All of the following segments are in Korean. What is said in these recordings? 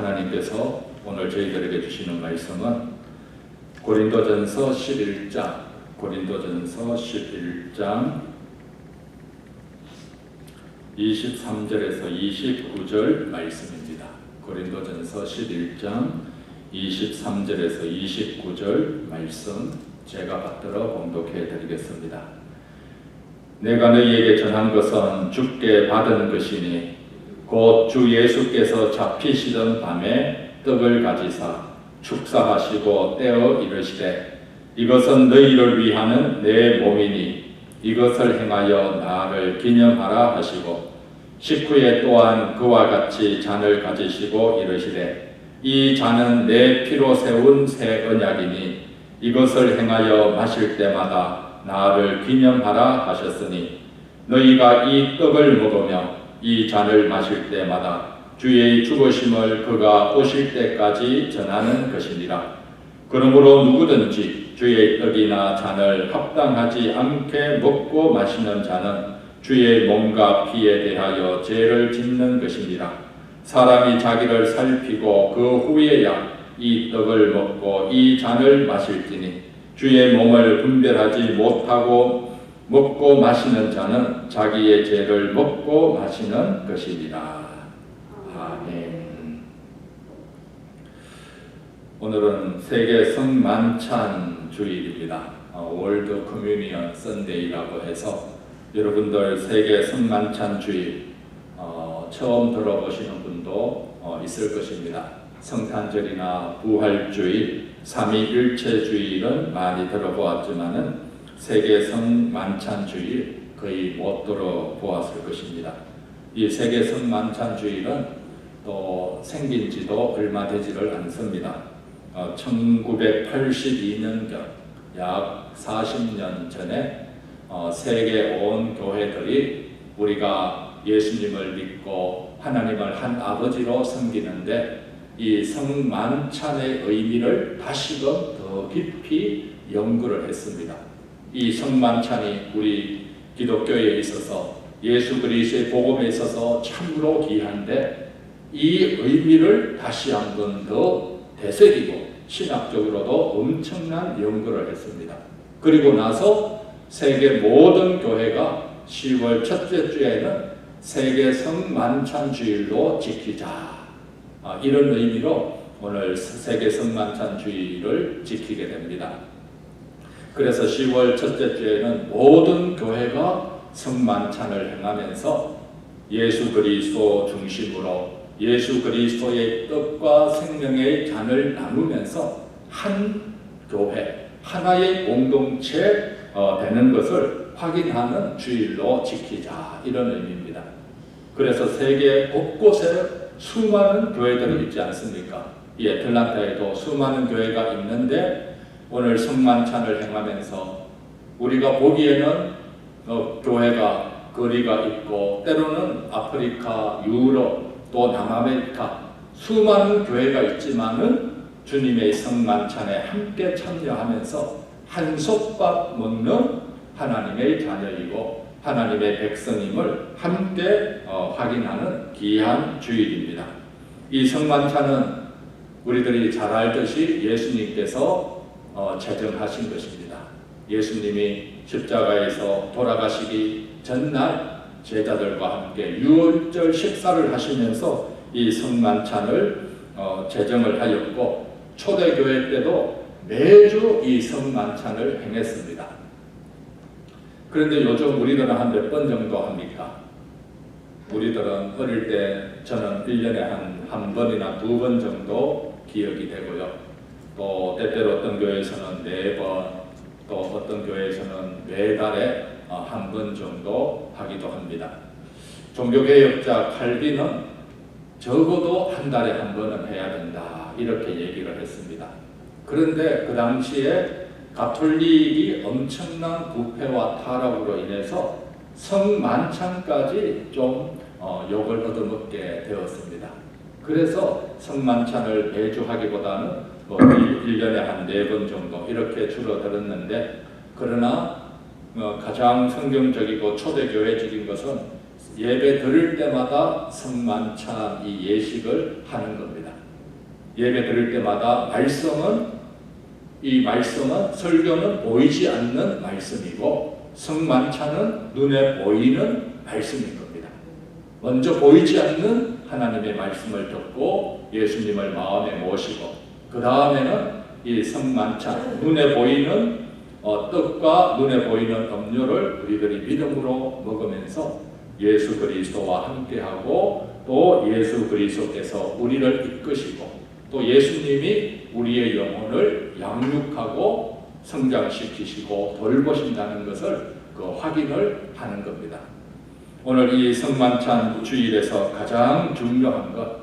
하나님께서 오늘 저희들에게 주시는 말씀은 고린도전서 11장 23절에서 29절 말씀입니다. 고린도전서 11장 23절에서 29절 말씀 제가 받들어 봉독해 드리겠습니다. 내가 너희에게 전한 것은 주께 받은 것이니 곧 주 예수께서 잡히시던 밤에 떡을 가지사 축사하시고 떼어 이르시되 이것은 너희를 위하는 내 몸이니 이것을 행하여 나를 기념하라 하시고 식후에 또한 그와 같이 잔을 가지시고 이르시되 이 잔은 내 피로 세운 새 언약이니 이것을 행하여 마실 때마다 나를 기념하라 하셨으니 너희가 이 떡을 먹으며 이 잔을 마실 때마다 주의 죽으심을 그가 오실 때까지 전하는 것이니라. 그러므로 누구든지 주의 떡이나 잔을 합당하지 않게 먹고 마시는 자는 주의 몸과 피에 대하여 죄를 짓는 것이니라. 사람이 자기를 살피고 그 후에야 이 떡을 먹고 이 잔을 마실지니 주의 몸을 분별하지 못하고 먹고 마시는 자는 자기의 죄를 먹고 마시는 것이니라. 아멘. 오늘은 세계 성만찬 주일입니다. 월드 커뮤니언 선데이라고 해서 여러분들 세계 성만찬 주일 처음 들어보시는 분도 있을 것입니다. 성탄절이나 부활주일, 삼위일체주일은 많이 들어보았지만은 세계 성만찬주일 거의 못 들어보았을 것입니다. 이 세계 성만찬주일은 또 생긴 지도 얼마 되지를 않습니다. 1982년경 약 40년 전에 세계 온 교회들이 우리가 예수님을 믿고 하나님을 한 아버지로 섬기는데 이 성만찬의 의미를 다시금 더 깊이 연구를 했습니다. 이 성만찬이 우리 기독교에 있어서 예수 그리스도의 복음에 있어서 참으로 귀한데 이 의미를 다시 한 번 더 되새기고 신학적으로도 엄청난 연구를 했습니다. 그리고 나서 세계 모든 교회가 10월 첫째 주에는 세계 성만찬 주일로 지키자. 이런 의미로 오늘 세계 성만찬 주일을 지키게 됩니다. 그래서 10월 첫째 주에는 모든 교회가 성만찬을 행하면서 예수 그리스도 중심으로 예수 그리스도의 떡과 생명의 잔을 나누면서 한 교회, 하나의 공동체 되는 것을 확인하는 주일로 지키자 이런 의미입니다. 그래서 세계 곳곳에 수많은 교회들이 있지 않습니까? 이 애틀란타에도 수많은 교회가 있는데 오늘 성만찬을 행하면서 우리가 보기에는 교회가 거리가 있고 때로는 아프리카, 유럽, 또 남아메리카 수많은 교회가 있지만은 주님의 성만찬에 함께 참여하면서 한솥밥 먹는 하나님의 자녀이고 하나님의 백성임을 함께 확인하는 귀한 주일입니다. 이 성만찬은 우리들이 잘 알듯이 예수님께서 제정하신 것입니다. 예수님이 십자가에서 돌아가시기 전날 제자들과 함께 유월절 식사를 하시면서 이 성만찬을 제정을 하였고 초대교회 때도 매주 이 성만찬을 행했습니다. 그런데 요즘 우리들은 한 몇 번 정도 합니까? 우리들은 어릴 때 저는 1년에 한 번이나 2번 정도 기억이 되고요. 또 때때로 어떤 교회에서는 4번, 또 어떤 교회에서는 매달에 한 번 정도 하기도 합니다. 종교개혁자 칼빈은 적어도 한 달에 한 번은 해야 된다 이렇게 얘기를 했습니다. 그런데 그 당시에 가톨릭이 엄청난 부패와 타락으로 인해서 성만찬까지 좀 욕을 얻어먹게 되었습니다. 그래서 성만찬을 매주 하기보다는 1년에 한 4번 정도 이렇게 줄어들었는데 그러나 가장 성경적이고 초대교회적인 것은 예배 드릴 때마다 성만찬 이 예식을 하는 겁니다. 예배 드릴 때마다 설교는 보이지 않는 말씀이고 성만찬은 눈에 보이는 말씀인 겁니다. 먼저 보이지 않는 하나님의 말씀을 듣고 예수님을 마음에 모시고 그 다음에는 이 성만찬 눈에 보이는 떡과 눈에 보이는 음료를 우리들이 믿음으로 먹으면서 예수 그리스도와 함께하고 또 예수 그리스도께서 우리를 이끄시고 또 예수님이 우리의 영혼을 양육하고 성장시키시고 돌보신다는 것을 확인을 하는 겁니다. 오늘 이 성만찬 주일에서 가장 중요한 것,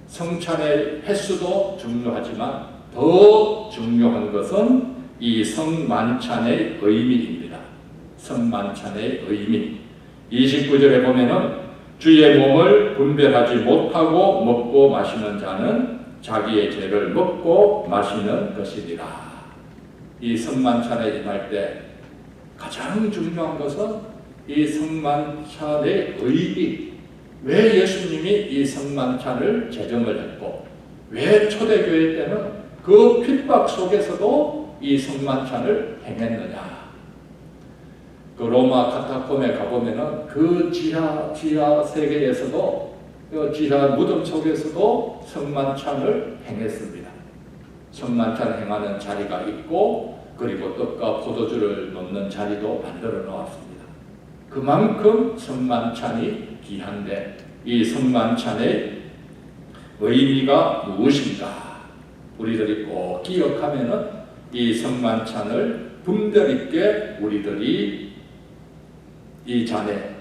성찬의 횟수도 중요하지만 더 중요한 것은 이 성만찬의 의미입니다. 성만찬의 의미. 29절에 보면은 주의 몸을 분별하지 못하고 먹고 마시는 자는 자기의 죄를 먹고 마시는 것이니라. 이 성만찬에 임할 때 가장 중요한 것은 이 성만찬의 의미. 왜 예수님이 이 성만찬을 제정을 했고 왜 초대교회 때는 그 핍박 속에서도 이 성만찬을 행했느냐. 그 로마 카타콤에 가보면은 그 지하 세계에서도 그 지하 무덤 속에서도 성만찬을 행했습니다. 성만찬 행하는 자리가 있고 그리고 떡과 포도주를 놓는 자리도 만들어 놓았습니다. 그만큼 성만찬이 귀한데 이 성만찬의 의미가 무엇인가 우리들이 꼭 기억하면은 이 성만찬을 분별 있게 우리들이 이 잔에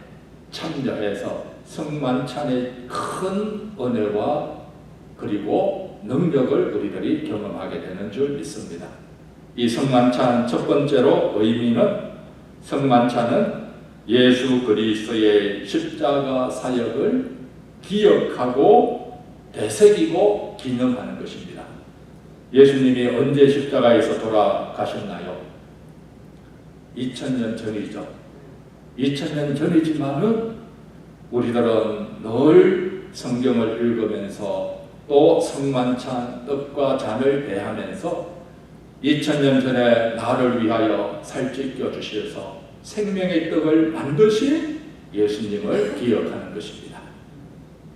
참여해서 성만찬의 큰 은혜와 그리고 능력을 우리들이 경험하게 되는 줄 믿습니다. 이 성만찬 첫 번째로 의미는 성만찬은 예수 그리스도의 십자가 사역을 기억하고 되새기고 기념하는 것입니다. 예수님이 언제 십자가에서 돌아가셨나요? 2000년 전이죠. 2000년 전이지만은 우리들은 늘 성경을 읽으면서 또 성만찬 떡과 잔을 대하면서 2000년 전에 나를 위하여 살찌겨 주셔서 생명의 떡을 만드신 예수님을 기억하는 것입니다.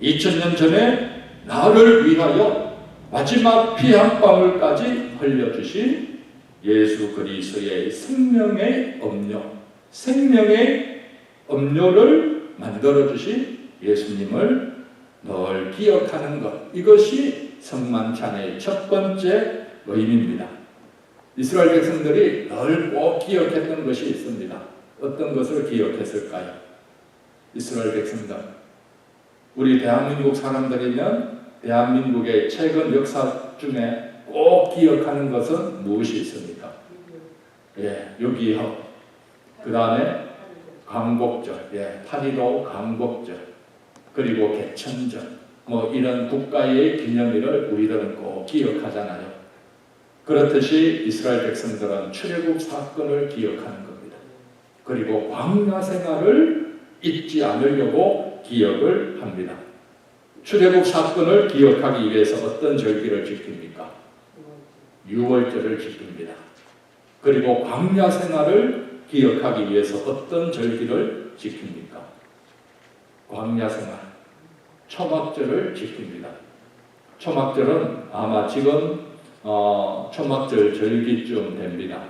2000년 전에 나를 위하여 마지막 피 한 방울까지 흘려주신 예수 그리스도의 생명의 음료, 생명의 음료를 만들어주신 예수님을 늘 기억하는 것, 이것이 성만찬의 첫 번째 의미입니다. 이스라엘 백성들이 늘 꼭 기억했던 것이 있습니다. 어떤 것을 기억했을까요? 이스라엘 백성들, 우리 대한민국 사람들이면 대한민국의 최근 역사 중에 꼭 기억하는 것은 무엇이 있습니까? 6.25, 그 다음에 광복절, 8.15 광복절, 그리고 개천절, 이런 국가의 기념일을 우리들은 꼭 기억하잖아요. 그렇듯이 이스라엘 백성들은 출애굽 사건을 기억하는 겁니다. 그리고 광야 생활을 잊지 않으려고 기억을 합니다. 출애굽 사건을 기억하기 위해서 어떤 절기를 지킵니까? 6월절을 지킵니다. 그리고 광야 생활을 기억하기 위해서 어떤 절기를 지킵니까? 광야 생활, 초막절을 지킵니다. 초막절은 아마 지금 초막절 절기쯤 됩니다.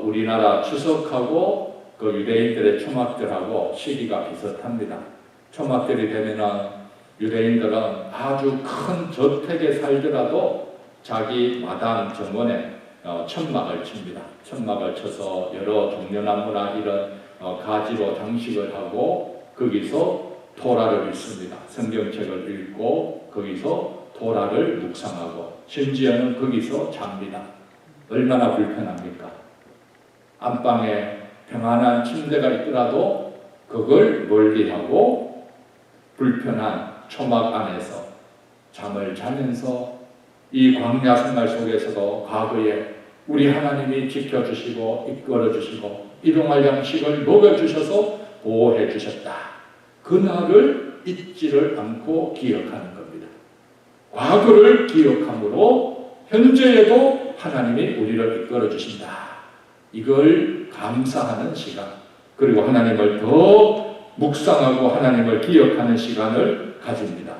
우리나라 추석하고 유대인들의 초막절하고 시기가 비슷합니다. 초막절이 되면은 유대인들은 아주 큰 저택에 살더라도 자기 마당 정원에 천막을 칩니다. 천막을 쳐서 여러 종려나무나 이런 가지로 장식을 하고 거기서 토라를 읽습니다. 성경책을 읽고 거기서 토라를 묵상하고 심지어는 거기서 잡니다. 얼마나 불편합니까? 안방에 평안한 침대가 있더라도 그걸 멀리하고 불편한 초막 안에서 잠을 자면서 이 광야 생활 속에서도 과거에 우리 하나님이 지켜주시고 이끌어주시고 일용할 양식을 먹여주셔서 보호해 주셨다. 그날을 잊지를 않고 기억하는 겁니다. 과거를 기억함으로 현재에도 하나님이 우리를 이끌어 주신다. 이걸 감사하는 시간, 그리고 하나님을 더 묵상하고 하나님을 기억하는 시간을 가집니다.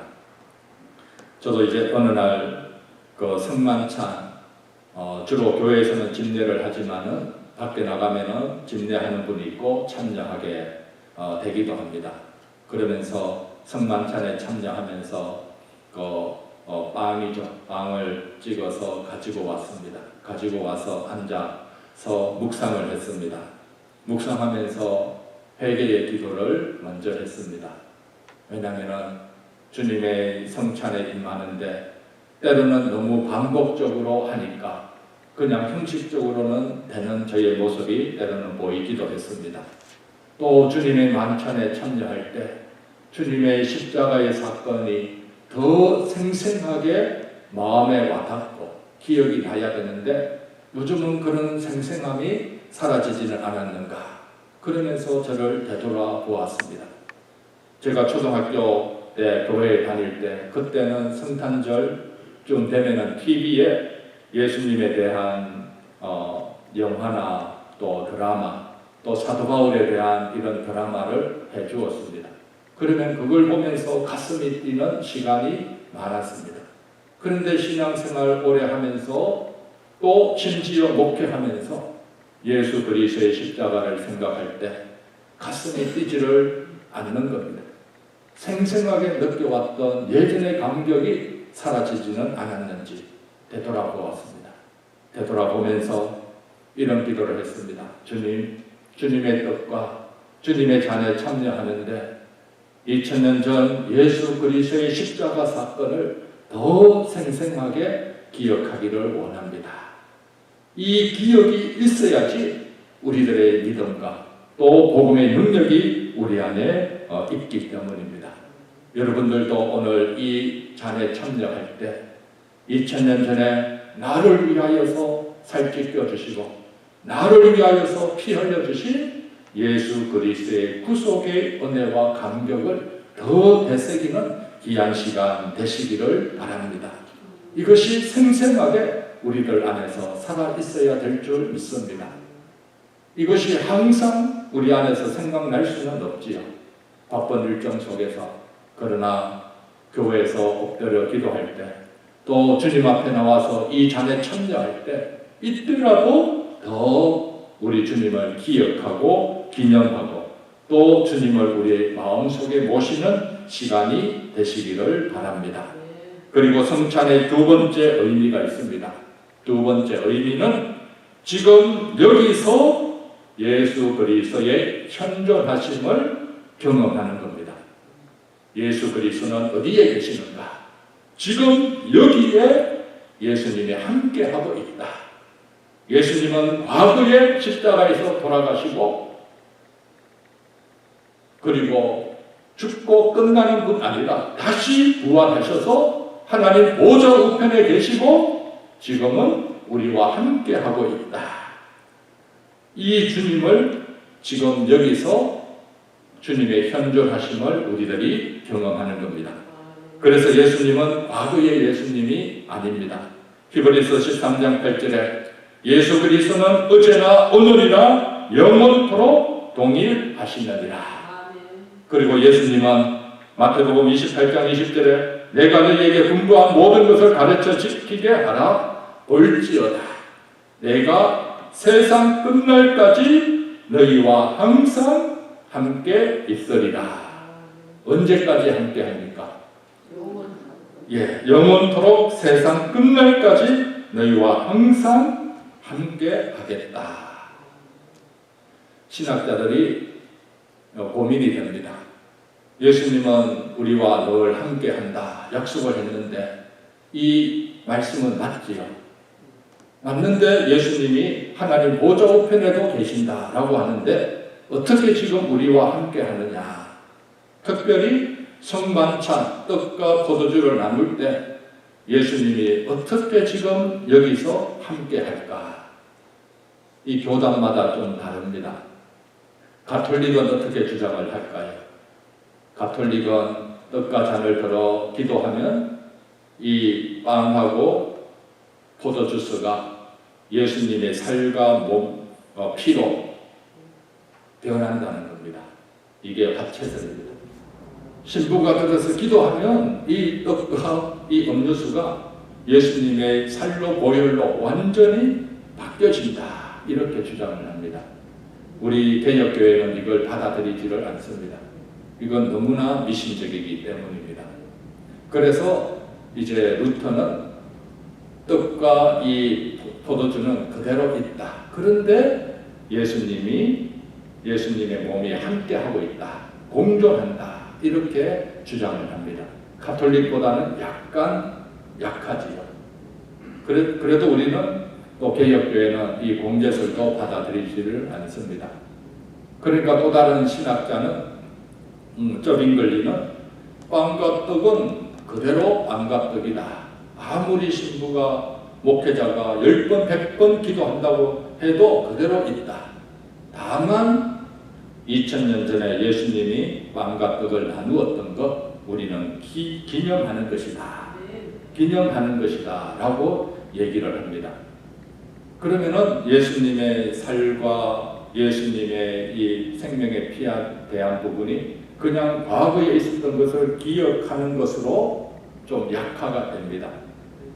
저도 이제 어느 날 그 성만찬, 주로 교회에서는 집례를 하지만은 밖에 나가면은 집례하는 분이 있고 참여하게 되기도 합니다. 그러면서 성만찬에 참여하면서 빵을 찍어서 가지고 왔습니다. 가지고 와서 앉아서 묵상을 했습니다. 묵상하면서 회개의 기도를 먼저 했습니다. 왜냐하면 주님의 성찬에 임하는데 때로는 너무 반복적으로 하니까 그냥 형식적으로는 되는 저의 모습이 때로는 보이기도 했습니다. 또 주님의 만찬에 참여할 때 주님의 십자가의 사건이 더 생생하게 마음에 와닿고 기억이 나야 되는데 요즘은 그런 생생함이 사라지지는 않았는가, 그러면서 저를 되돌아보았습니다. 제가 초등학교 때 교회에 다닐 때 그때는 성탄절쯤 되면은 TV에 예수님에 대한 영화나 또 드라마, 또 사도 바울에 대한 이런 드라마를 해주었습니다. 그러면 그걸 보면서 가슴이 뛰는 시간이 많았습니다. 그런데 신앙생활 오래 하면서 또 심지어 목회하면서 예수 그리스도의 십자가를 생각할 때 가슴이 뛰지를 않는 겁니다. 생생하게 느껴왔던 예전의 감격이 사라지지는 않았는지 되돌아보았습니다. 되돌아보면서 이런 기도를 했습니다. 주님, 주님의 뜻과 주님의 잔에 참여하는데 2000년 전 예수 그리스도의 십자가 사건을 더 생생하게 기억하기를 원합니다. 이 기억이 있어야지 우리들의 믿음과 또 복음의 능력이 우리 안에 있기 때문입니다. 여러분들도 오늘 이 잔에 참여할 때 2000년 전에 나를 위하여서 살찌켜 주시고 나를 위하여서 피 흘려 주신 예수 그리스도의 구속의 은혜와 감격을 더 되새기는 귀한 시간 되시기를 바랍니다. 이것이 생생하게 우리들 안에서 살아있어야 될 줄 믿습니다. 이것이 항상 우리 안에서 생각날 수는 없지요. 바쁜 일정 속에서. 그러나 교회에서 엎드려 기도할 때, 또 주님 앞에 나와서 이 잔에 참여할 때 이때라도 더 우리 주님을 기억하고 기념하고 또 주님을 우리의 마음속에 모시는 시간이 되시기를 바랍니다. 그리고 성찬의 두 번째 의미가 있습니다. 두 번째 의미는 지금 여기서 예수 그리스도의 현존하심을 경험하는 겁니다. 예수 그리스도는 어디에 계시는가? 지금 여기에 예수님이 함께하고 있다. 예수님은 과거에 십자가에서 돌아가시고 그리고 죽고 끝나는 분 아니라 다시 부활하셔서 하나님 보좌 우편에 계시고 지금은 우리와 함께하고 있다. 이 주님을 지금 여기서 주님의 현존하심을 우리들이 경험하는 겁니다. 그래서 예수님은 과거의 예수님이 아닙니다. 히브리서 13장 8절에 예수 그리스도는 어제나 오늘이나 영원토록 동일하시느니라. 그리고 예수님은 마태복음 28장 20절에 내가 너희에게 분부한 모든 것을 가르쳐 지키게 하라. 볼지어다 내가 세상 끝날까지 너희와 항상 함께 있으리라. 언제까지 함께 합니까? 영원토록 세상 끝날까지 너희와 항상 함께 하겠다. 신학자들이 고민이 됩니다. 예수님은 우리와 늘 함께 한다 약속을 했는데 이 말씀은 맞지요? 맞는데 예수님이 하나님 보좌 우편에도 계신다라고 하는데 어떻게 지금 우리와 함께 하느냐? 특별히 성만찬 떡과 포도주를 나눌 때 예수님이 어떻게 지금 여기서 함께 할까? 이 교단마다 좀 다릅니다. 가톨릭은 어떻게 주장을 할까요? 가톨릭은 떡과 잔을 들어 기도하면 이 빵하고 포도주스가 예수님의 살과 몸, 피로 변한다는 겁니다. 이게 화채설입니다. 신부가 들어서 기도하면 이 떡과 이 음료수가 예수님의 살로 보혈로 완전히 바뀌어진다. 이렇게 주장을 합니다. 우리 개혁교회는 이걸 받아들이지를 않습니다. 이건 너무나 미신적이기 때문입니다. 그래서 이제 루터는 떡과 이 포도주는 그대로 있다. 그런데 예수님의 몸이 함께하고 있다. 공존한다. 이렇게 주장을 합니다. 가톨릭보다는 약간 약하지요. 그래도 우리는 또 개혁교회는 이 공제설도 받아들이지를 않습니다. 그러니까 또 다른 신학자는 쩌빙글리는 빵과 떡은 그대로 빵과 떡이다. 아무리 신부가 목회자가 10번 100번 기도한다고 해도 그대로 있다. 다만 2000년 전에 예수님이 빵과 떡을 나누었던 것 우리는 기념하는 것이다. 기념하는 것이다 라고 얘기를 합니다. 그러면은 예수님의 살과 예수님의 이 생명의 피에 대한 부분이 그냥 과거에 있었던 것을 기억하는 것으로 좀 약화가 됩니다.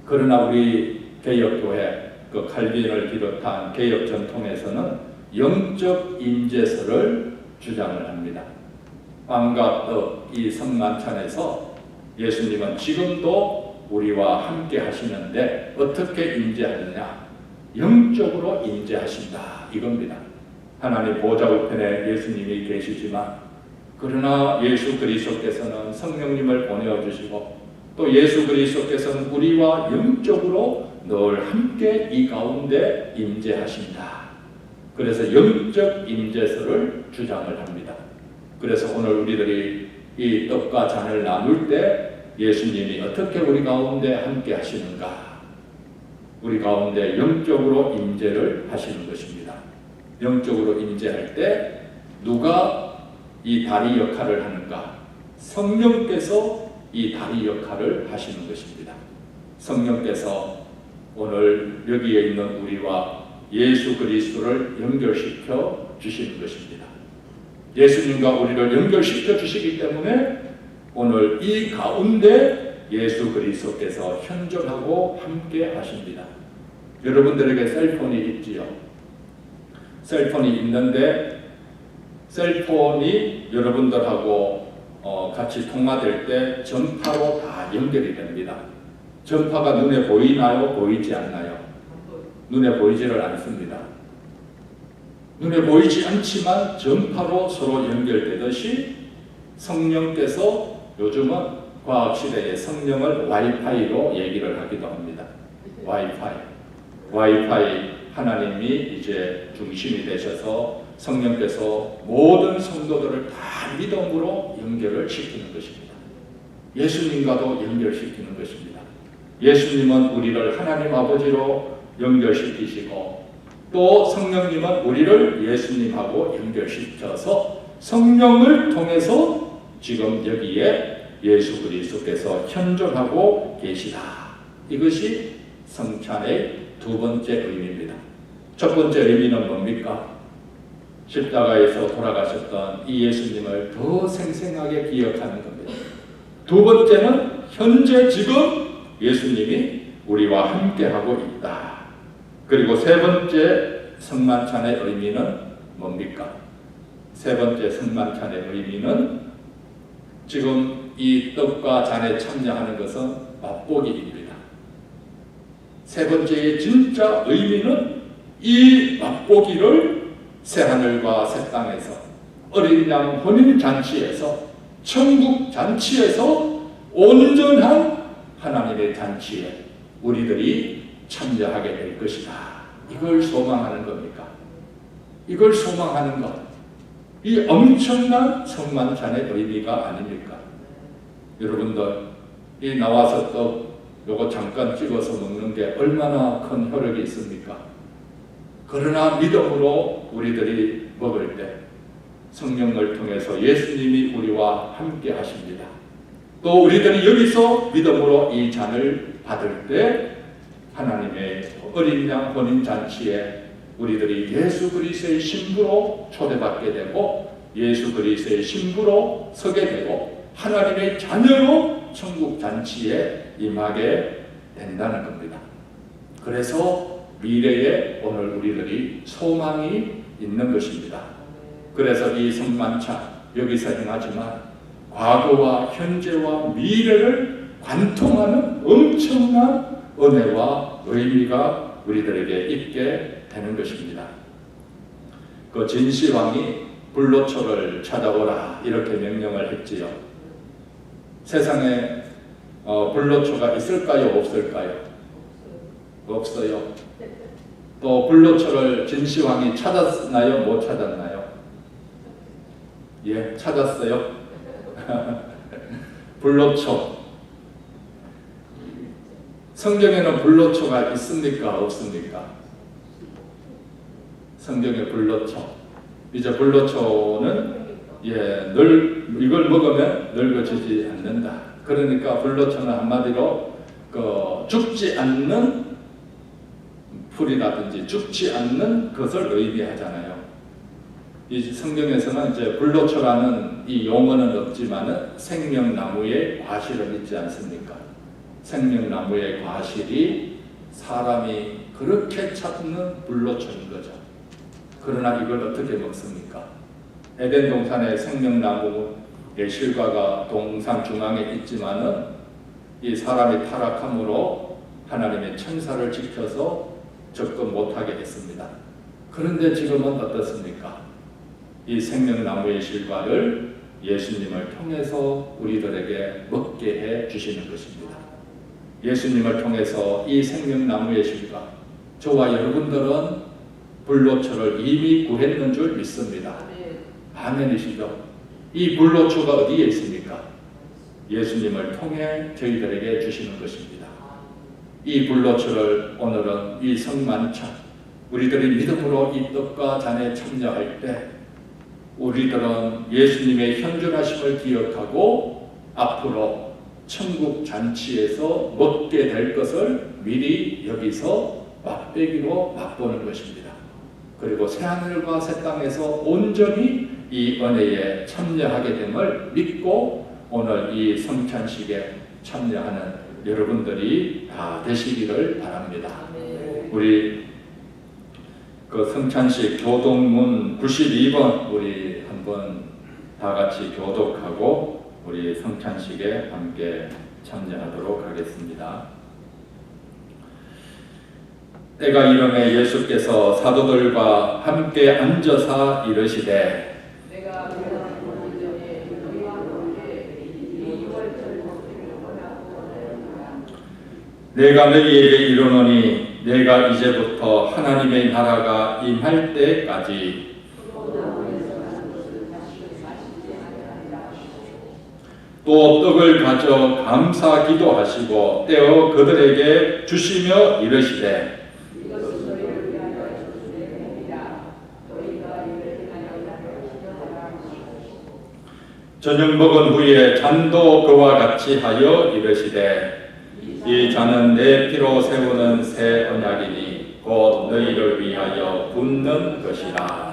그러나 우리 개혁교회, 그 칼빈을 비롯한 개혁 전통에서는 영적 임재설을 주장을 합니다. 빵과 떡, 이 성만찬에서 예수님은 지금도 우리와 함께 하시는데 어떻게 임재하느냐? 영적으로 임재하신다. 이겁니다. 하나님 보좌 우편에 예수님이 계시지만 그러나 예수 그리스도께서는 성령님을 보내주시고 또 예수 그리스도께서는 우리와 영적으로 늘 함께 이 가운데 임재하신다. 그래서 영적 임재설을 주장을 합니다. 그래서 오늘 우리들이 이 떡과 잔을 나눌 때 예수님이 어떻게 우리 가운데 함께 하시는가? 우리 가운데 영적으로 임재를 하시는 것입니다. 영적으로 임재할 때 누가 이 다리 역할을 하는가? 성령께서 이 다리 역할을 하시는 것입니다. 성령께서 오늘 여기에 있는 우리와 예수 그리스도를 연결시켜 주시는 것입니다. 예수님과 우리를 연결시켜 주시기 때문에 오늘 이 가운데 예수 그리스도께서 현존하고 함께 하십니다. 여러분들에게 셀폰이 있지요. 셀폰이 있는데 셀폰이 여러분들하고 같이 통화될 때 전파로 다 연결이 됩니다. 전파가 눈에 보이나요? 보이지 않나요? 눈에 보이지를 않습니다. 눈에 보이지 않지만 전파로 서로 연결되듯이 성령께서 요즘은 과학시대에 성령을 와이파이로 얘기를 하기도 합니다. 와이파이 하나님이 이제 중심이 되셔서 성령께서 모든 성도들을 다 믿음으로 연결을 시키는 것입니다. 예수님과도 연결시키는 것입니다. 예수님은 우리를 하나님 아버지로 연결시키시고 또 성령님은 우리를 예수님하고 연결시켜서 성령을 통해서 지금 여기에 예수 그리스도께서 현존하고 계시다. 이것이 성찬의 두 번째 의미입니다. 첫 번째 의미는 뭡니까? 십자가에서 돌아가셨던 이 예수님을 더 생생하게 기억하는 겁니다. 두 번째는 현재 지금 예수님이 우리와 함께하고 있다. 그리고 세 번째 성만찬의 의미는 뭡니까? 세 번째 성만찬의 의미는 지금 이 떡과 잔에 참여하는 것은 맛보기입니다. 세 번째의 진짜 의미는 이 맛보기를 새하늘과 새 땅에서 어린 양 혼인 잔치에서 천국 잔치에서 온전한 하나님의 잔치에 우리들이 참여하게 될 것이다. 이걸 소망하는 겁니까? 이걸 소망하는 것. 이 엄청난 성만찬의 의미가 아닙니까? 여러분들 이 나와서 또 요거 잠깐 찍어서 먹는 게 얼마나 큰 효력이 있습니까? 그러나 믿음으로 우리들이 먹을 때 성령을 통해서 예수님이 우리와 함께 하십니다. 또 우리들이 여기서 믿음으로 이 잔을 받을 때 하나님의 어린 양 혼인잔치에 우리들이 예수 그리스도의 신부로 초대받게 되고 예수 그리스도의 신부로 서게 되고 하나님의 자녀로 천국 잔치에 임하게 된다는 겁니다. 그래서 미래에 오늘 우리들이 소망이 있는 것입니다. 그래서 이 성만찬 여기서 행하지만 과거와 현재와 미래를 관통하는 엄청난 은혜와 의미가 우리들에게 있게 되는 것입니다. 그 진시황이 불로초를 찾아오라 이렇게 명령을 했지요. 세상에 불로초가 있을까요? 없을까요? 없어요. 또 불로초를 진시황이 찾았나요? 못 찾았나요? 예, 찾았어요. 불로초. 성경에는 불로초가 있습니까? 없습니까? 성경에 불로초. 이제 불로초는 이걸 먹으면 늙어지지 않는다. 그러니까 불로초는 한마디로 죽지 않는 풀이라든지 죽지 않는 것을 의미하잖아요. 이 성경에서는 이제 불로초라는 이 용어는 없지만은 생명나무의 과실은 있지 않습니까? 생명나무의 과실이 사람이 그렇게 찾는 불로초인 거죠. 그러나 이걸 어떻게 먹습니까? 에덴 동산의 생명나무의 실과가 동산 중앙에 있지만은 이 사람이 타락함으로 하나님의 천사를 지켜서 접근 못하게 했습니다. 그런데 지금은 어떻습니까? 이 생명나무의 실과를 예수님을 통해서 우리들에게 먹게 해 주시는 것입니다. 예수님을 통해서 이 생명나무의 실과, 저와 여러분들은 불로초를 이미 구했는 줄 믿습니다. 아멘이시죠? 이 불로초가 어디에 있습니까? 예수님을 통해 저희들에게 주시는 것입니다. 이 불로초를 오늘은 이 성만찬, 우리들이 믿음으로 이 떡과 잔에 참여할 때 우리들은 예수님의 현존하심을 기억하고 앞으로 천국 잔치에서 먹게 될 것을 미리 여기서 맛배기로 맛보는 것입니다. 그리고 새하늘과 새 땅에서 온전히 이 은혜에 참여하게 됨을 믿고 오늘 이 성찬식에 참여하는 여러분들이 다 되시기를 바랍니다. 우리 그 성찬식 교독문 92번 우리 한번 다 같이 교독하고 우리 성찬식에 함께 참여하도록 하겠습니다. 때가 이름에 예수께서 사도들과 함께 앉아서 이르시되 내가 너희에게 이르노니 내가 이제부터 하나님의 나라가 임할 때까지 또 떡을 가져 감사 기도하시고 떼어 그들에게 주시며 이르시되 저녁 먹은 후에 잔도 그와 같이 하여 이르시되 이 잔은 내 피로 세우는 새 언약이니 곧 너희를 위하여 붓는 것이라.